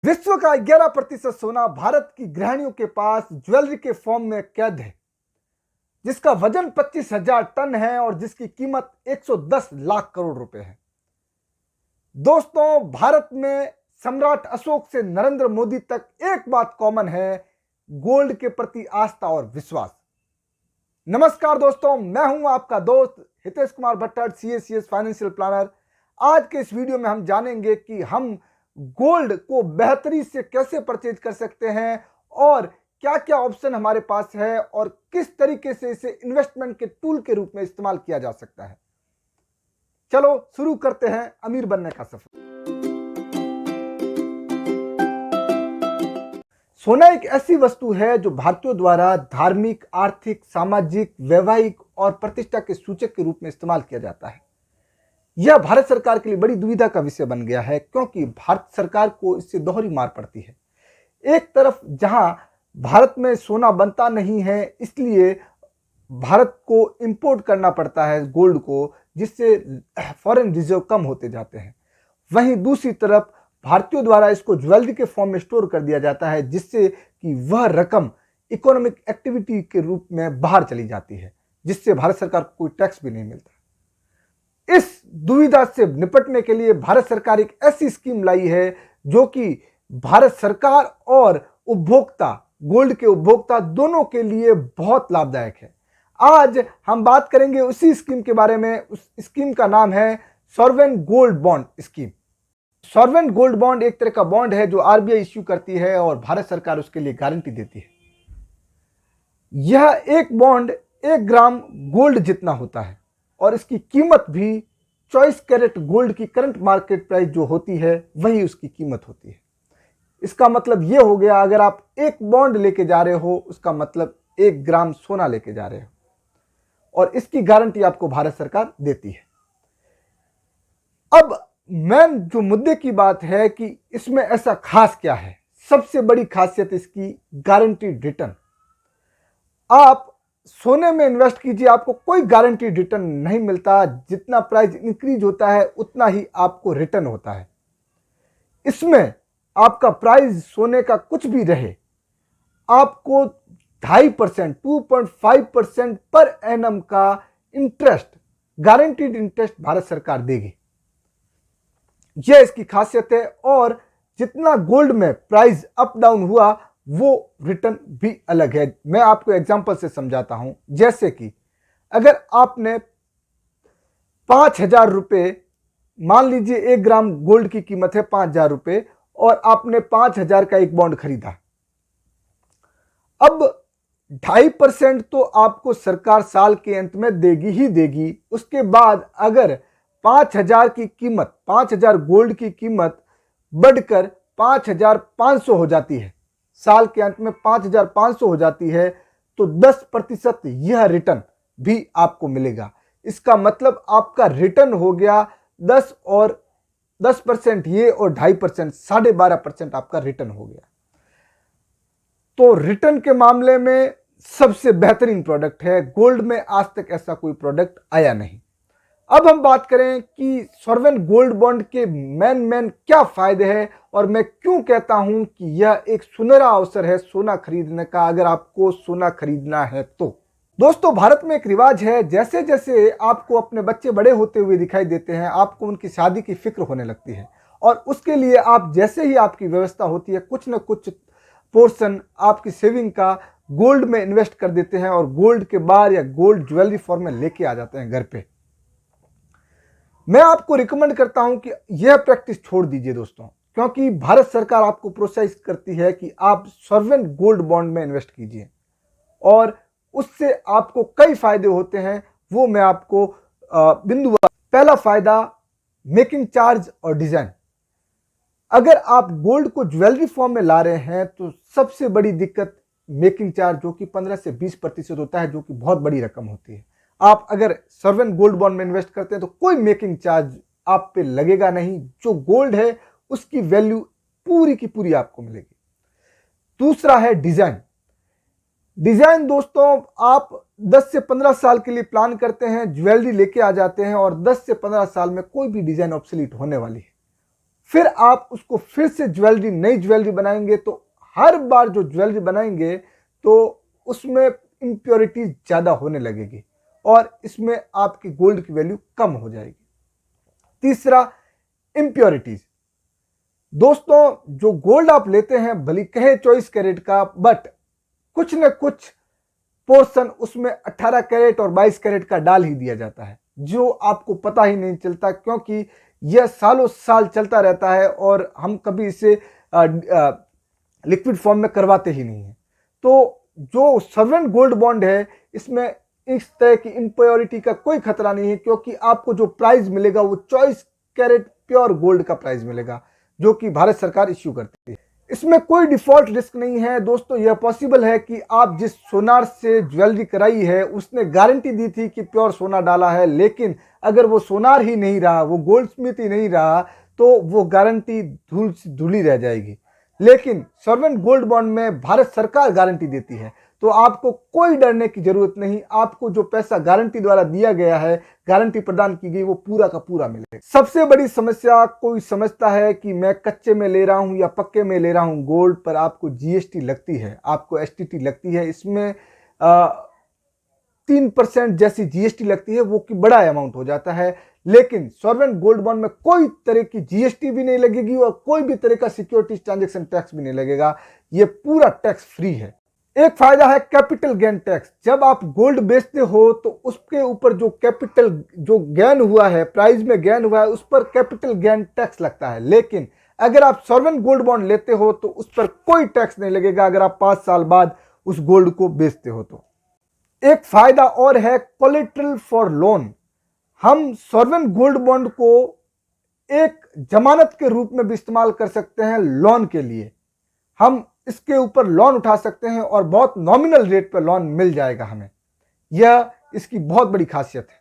विश्व का 11% सोना भारत की गृहिणियों के पास ज्वेलरी के फॉर्म में कैद है, जिसका वजन 25,000 टन है और जिसकी कीमत 110 लाख करोड़ रुपए है। दोस्तों, भारत में सम्राट अशोक से नरेंद्र मोदी तक एक बात कॉमन है, गोल्ड के प्रति आस्था और विश्वास। नमस्कार दोस्तों, मैं हूं आपका दोस्त Hitesh Kumar Bhattar, CACS financial planner. आज के इस वीडियो में हम जानेंगे कि हम गोल्ड को बेहतरी से कैसे परचेज कर सकते हैं और क्या क्या ऑप्शन हमारे पास है और किस तरीके से इसे इन्वेस्टमेंट के टूल के रूप में इस्तेमाल किया जा सकता है। चलो शुरू करते हैं अमीर बनने का सफर। सोना एक ऐसी वस्तु है जो भारतीयों द्वारा धार्मिक, आर्थिक, सामाजिक, वैवाहिक और प्रतिष्ठा के सूचक के रूप में इस्तेमाल किया जाता है। यह भारत सरकार के लिए बड़ी दुविधा का विषय बन गया है, क्योंकि भारत सरकार को इससे दोहरी मार पड़ती है। एक तरफ जहां भारत में सोना बनता नहीं है, इसलिए भारत को इंपोर्ट करना पड़ता है गोल्ड को, जिससे फॉरेन रिजर्व कम होते जाते हैं। वहीं दूसरी तरफ भारतीयों द्वारा इसको ज्वेलरी के फॉर्म में स्टोर कर दिया जाता है, जिससे कि वह रकम इकोनॉमिक एक्टिविटी के रूप में बाहर चली जाती है, जिससे भारत सरकार को कोई टैक्स भी नहीं मिलता। इस दुविधा से निपटने के लिए भारत सरकार एक ऐसी स्कीम लाई है जो कि भारत सरकार और उपभोक्ता, गोल्ड के उपभोक्ता दोनों के लिए बहुत लाभदायक है। आज हम बात करेंगे उसी स्कीम के बारे में। उस स्कीम का नाम है sovereign gold bond scheme. Sovereign gold bond एक तरह का बॉन्ड है जो RBI इश्यू करती है और भारत सरकार उसके लिए गारंटी देती है। यह एक बॉन्ड 1 ग्राम गोल्ड जितना होता है और इसकी कीमत भी 24 कैरेट गोल्ड की करंट मार्केट प्राइस जो होती है वही उसकी कीमत होती है। इसका मतलब यह हो गया, अगर आप एक बॉन्ड लेके जा रहे हो, उसका मतलब 1 ग्राम सोना लेके जा रहे हो और इसकी गारंटी आपको भारत सरकार देती है। अब मेन जो मुद्दे की बात है कि इसमें ऐसा खास क्या है। सबसे बड़ी खासियत इसकी गारंटीड रिटर्न। आप सोने में इन्वेस्ट कीजिए, आपको कोई गारंटीड रिटर्न नहीं मिलता। जितना प्राइस इंक्रीज होता है उतना ही आपको रिटर्न होता है। इसमें आपका प्राइस सोने का कुछ भी रहे, आपको 2.5%, 2.5% पर एनम का इंटरेस्ट, गारंटीड इंटरेस्ट भारत सरकार देगी। यह इसकी खासियत है। और जितना गोल्ड में प्राइस अप डाउन हुआ, वो रिटर्न भी अलग है। मैं आपको एग्जांपल से समझाता हूं। जैसे कि अगर आपने 5,000 रुपए, मान लीजिए 1 ग्राम गोल्ड की कीमत है 5,000 रुपए और आपने 5,000 का एक बॉन्ड खरीदा। अब 2.5% तो आपको सरकार साल के अंत में देगी ही देगी। उसके बाद अगर 5,000 की कीमत, 5,000 गोल्ड की कीमत बढ़कर 5,500 हो जाती है, साल के अंत में 5,500 हो जाती है, तो 10% यह रिटर्न भी आपको मिलेगा। इसका मतलब आपका रिटर्न हो गया 10 और 10% ये और 2.5%, 12.5% आपका रिटर्न हो गया। तो रिटर्न के मामले में सबसे बेहतरीन प्रोडक्ट है। गोल्ड में आज तक ऐसा कोई प्रोडक्ट आया नहीं। अब हम बात करें कि सॉवरेन गोल्ड बॉन्ड के मेन क्या फायदे हैं और मैं क्यों कहता हूं कि यह एक सुनहरा अवसर है सोना खरीदने का, अगर आपको सोना खरीदना है तो। दोस्तों, भारत में एक रिवाज है, जैसे जैसे आपको अपने बच्चे बड़े होते हुए दिखाई देते हैं, आपको उनकी शादी की फिक्र होने लगती है और उसके लिए आप जैसे ही आपकी व्यवस्था होती है, कुछ न कुछ पोर्शन आपकी सेविंग का गोल्ड में इन्वेस्ट कर देते हैं और गोल्ड के बार या गोल्ड ज्वेलरी फॉर्म में लेके आ जाते हैं घर पे। मैं आपको रिकमेंड करता हूं कि यह प्रैक्टिस छोड़ दीजिए दोस्तों, क्योंकि भारत सरकार आपको प्रोत्साहित करती है कि आप सॉवरेन गोल्ड बॉन्ड में इन्वेस्ट कीजिए और उससे आपको कई फायदे होते हैं। वो मैं आपको बिंदुवार। पहला फायदा, मेकिंग चार्ज और डिजाइन। अगर आप गोल्ड को ज्वेलरी फॉर्म में ला रहे हैं तो सबसे बड़ी दिक्कत मेकिंग चार्ज, जो कि 15 से 20% होता है, जो कि बहुत बड़ी रकम होती है। आप अगर सॉवरेन गोल्ड बॉन्ड में इन्वेस्ट करते हैं तो कोई मेकिंग चार्ज आप पे लगेगा नहीं। जो गोल्ड है उसकी वैल्यू पूरी की पूरी आपको मिलेगी। दूसरा है डिजाइन। डिजाइन दोस्तों, आप 10 से 15 साल के लिए प्लान करते हैं, ज्वेलरी लेके आ जाते हैं और 10 से 15 साल में कोई भी डिजाइन ऑब्सोलीट होने वाली है। फिर आप उसको फिर से ज्वेलरी, नई ज्वेलरी बनाएंगे, तो हर बार जो ज्वेलरी बनाएंगे तो उसमें इम्प्योरिटीज ज़्यादा होने लगेगी और इसमें आपकी गोल्ड की वैल्यू कम हो जाएगी। तीसरा, इम्प्योरिटीज। दोस्तों, जो गोल्ड आप लेते हैं भले कहे 24 कैरेट का, बट कुछ न कुछ पोर्शन उसमें 18 कैरेट और 22 कैरेट का डाल ही दिया जाता है, जो आपको पता ही नहीं चलता, क्योंकि यह सालों साल चलता रहता है और हम कभी इसे लिक्विड फॉर्म में करवाते ही नहीं है। तो जो सॉवरेन गोल्ड बॉन्ड है, इसमें इस तरह की इम्प्योरिटी का कोई खतरा नहीं है, क्योंकि आपको जो प्राइस मिलेगा वो 24 कैरेट प्योर गोल्ड का प्राइस मिलेगा, जो कि भारत सरकार इश्यू करती है। इसमें कोई डिफॉल्ट रिस्क नहीं है। दोस्तों, यह पॉसिबल है कि आप जिस सोनार से ज्वेलरी कराई है उसने गारंटी दी थी कि प्योर सोना डाला है, लेकिन अगर वो सोनार ही नहीं रहा, वो गोल्ड स्मिथ ही नहीं रहा, तो वो गारंटी धूली रह जाएगी। लेकिन सॉवरेन गोल्ड बॉन्ड में भारत सरकार गारंटी देती है, तो आपको कोई डरने की जरूरत नहीं। आपको जो पैसा गारंटी द्वारा दिया गया है, गारंटी प्रदान की गई, वो पूरा का पूरा मिलेगा। सबसे बड़ी समस्या, कोई समझता है कि मैं कच्चे में ले रहा हूं या पक्के में ले रहा हूं गोल्ड, पर आपको जीएसटी लगती है, आपको एसटीटी लगती है, इसमें 3% जैसी जीएसटी लगती है, वो कि बड़ा अमाउंट हो जाता है। लेकिन सॉवरेन गोल्ड बॉन्ड में कोई तरह की जीएसटी भी नहीं लगेगी और कोई भी तरह का सिक्योरिटीज ट्रांजैक्शन टैक्स भी नहीं लगेगा। ये पूरा टैक्स फ्री है। एक फायदा है कैपिटल गेन टैक्स। जब आप गोल्ड बेचते हो तो उसके ऊपर जो कैपिटल जो गेन हुआ है, प्राइस में गेन हुआ है, उस पर कैपिटल गेन टैक्स लगता है। लेकिन अगर आप सॉवरेन गोल्ड बॉन्ड लेते हो तो उस पर कोई टैक्स नहीं लगेगा, अगर आप 5 साल बाद उस गोल्ड को बेचते हो तो। एक फायदा और है कोलेटरल फॉर लोन। हम सॉवरेन गोल्ड बॉन्ड को एक जमानत के रूप में भी इस्तेमाल कर सकते हैं लोन के लिए। हम इसके ऊपर लोन उठा सकते हैं और बहुत नॉमिनल रेट पर लोन मिल जाएगा हमें। यह इसकी बहुत बड़ी खासियत है।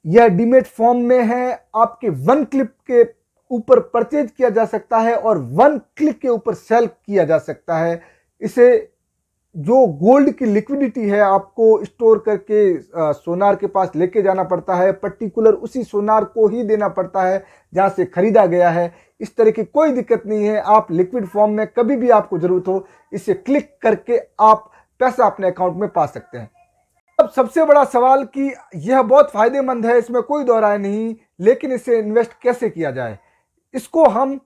यह डीमेट फॉर्म में है, आपके 1 क्लिक के ऊपर परचेज किया जा सकता है और 1 क्लिक के ऊपर सेल किया जा सकता है। इसे जो गोल्ड की लिक्विडिटी है आपको स्टोर करके सोनार के पास लेके जाना पड़ता है, पर्टिकुलर उसी सोनार को ही देना पड़ता है जहां से खरीदा गया है। इस तरह की कोई दिक्कत नहीं है। आप लिक्विड फॉर्म में कभी भी आपको जरूरत हो, इसे क्लिक करके आप पैसा अपने अकाउंट में पा सकते हैं। अब सबसे बड़ा सवाल कि यह बहुत फायदेमंद है, इसमें कोई दो राय नहीं, लेकिन इसे इन्वेस्ट कैसे किया जाए? इसको हम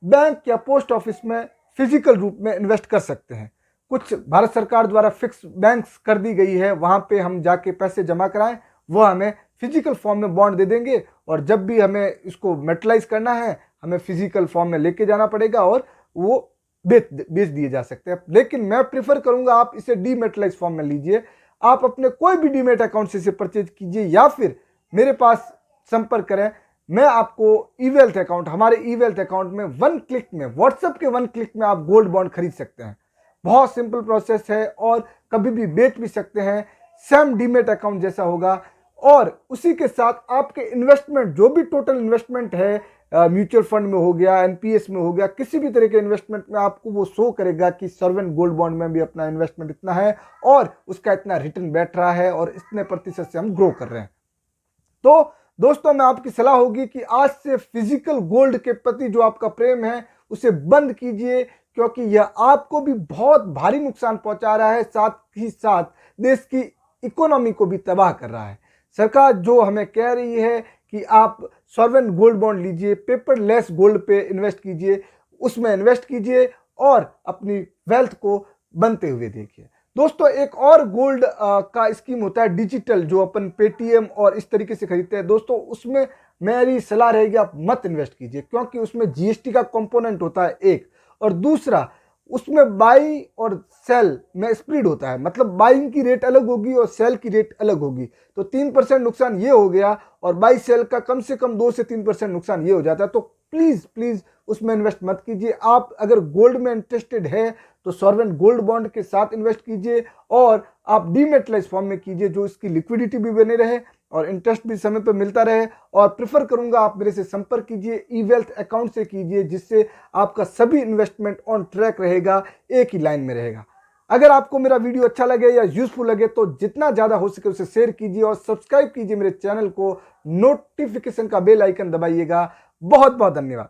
बैंक या पोस्ट ऑफिस में फिजिकल रूप में इन्वेस्ट कर सकते हैं। कुछ भारत सरकार द्वारा फिक्स बैंक्स कर दी गई है, वहां पे हम जाके पैसे जमा कराएं, वो हमें फिजिकल फॉर्म में बॉन्ड दे देंगे और जब भी हमें इसको मेटलाइज करना है हमें फिजिकल फॉर्म में लेके जाना पड़ेगा और वो बेच दिए जा सकते हैं। लेकिन मैं प्रेफर करूंगा आप इसे डीमेटलाइज फॉर्म में लीजिए। आप अपने कोई भी डीमेट अकाउंट से इसे परचेज कीजिए या फिर मेरे पास संपर्क करें। मैं आपको ई-वेल्थ अकाउंट, हमारे ई-वेल्थ अकाउंट में 1 क्लिक में, व्हाट्सएप के 1 क्लिक में आप गोल्ड बॉन्ड खरीद सकते हैं। बहुत सिंपल प्रोसेस है और कभी भी बेच भी सकते हैं, सेम डीमेट अकाउंट जैसा होगा। और उसी के साथ आपके इन्वेस्टमेंट, जो भी टोटल इन्वेस्टमेंट है, म्यूचुअल फंड में हो गया, एनपीएस में हो गया, किसी भी तरह के इन्वेस्टमेंट में आपको वो शो करेगा कि सॉवरेन गोल्ड बॉन्ड में भी अपना इन्वेस्टमेंट इतना है और उसका इतना रिटर्न बैठ रहा है और इतने प्रतिशत से हम ग्रो कर रहे हैं। तो दोस्तों, मैं आपकी सलाह होगी कि आज से फिजिकल गोल्ड के प्रति जो आपका प्रेम है उसे बंद कीजिए, क्योंकि यह आपको भी बहुत भारी नुकसान पहुंचा रहा है, साथ ही साथ देश की इकोनॉमी को भी तबाह कर रहा है। सरकार जो हमें कह रही है कि आप सॉवरेन गोल्ड बॉन्ड लीजिए, पेपरलेस गोल्ड पे इन्वेस्ट कीजिए, उसमें इन्वेस्ट कीजिए और अपनी वेल्थ को बनते हुए देखिए। दोस्तों, एक और गोल्ड का स्कीम होता है डिजिटल, जो अपन पेटीएम और इस तरीके से खरीदते हैं। दोस्तों, उसमें मेरी सलाह रहेगी आप मत इन्वेस्ट कीजिए, क्योंकि उसमें जीएसटी का कंपोनेंट होता है एक, और दूसरा उसमें बाई और सेल में स्प्लिट होता है, मतलब बाइंग की रेट अलग होगी और सेल की रेट अलग होगी। तो 3% नुकसान ये हो गया और बाई सेल का कम से कम 2 से 3% नुकसान ये हो जाता है। तो प्लीज प्लीज उसमें इन्वेस्ट मत कीजिए। आप अगर गोल्ड में इंटरेस्टेड है तो सॉवरेन गोल्ड बॉन्ड के साथ इन्वेस्ट कीजिए और आप डीमेटलाइज फॉर्म में कीजिए, जो इसकी लिक्विडिटी भी बनी रहे और इंटरेस्ट भी समय पर मिलता रहे। और प्रेफर करूंगा आप मेरे से संपर्क कीजिए, ई-वेल्थ अकाउंट से कीजिए, जिससे आपका सभी इन्वेस्टमेंट ऑन ट्रैक रहेगा, एक ही लाइन में रहेगा। अगर आपको मेरा वीडियो अच्छा लगे या यूजफुल लगे तो जितना ज्यादा हो सके उसे शेयर कीजिए और सब्सक्राइब कीजिए मेरे चैनल को, नोटिफिकेशन का बेल आइकन दबाइएगा। बहुत बहुत धन्यवाद।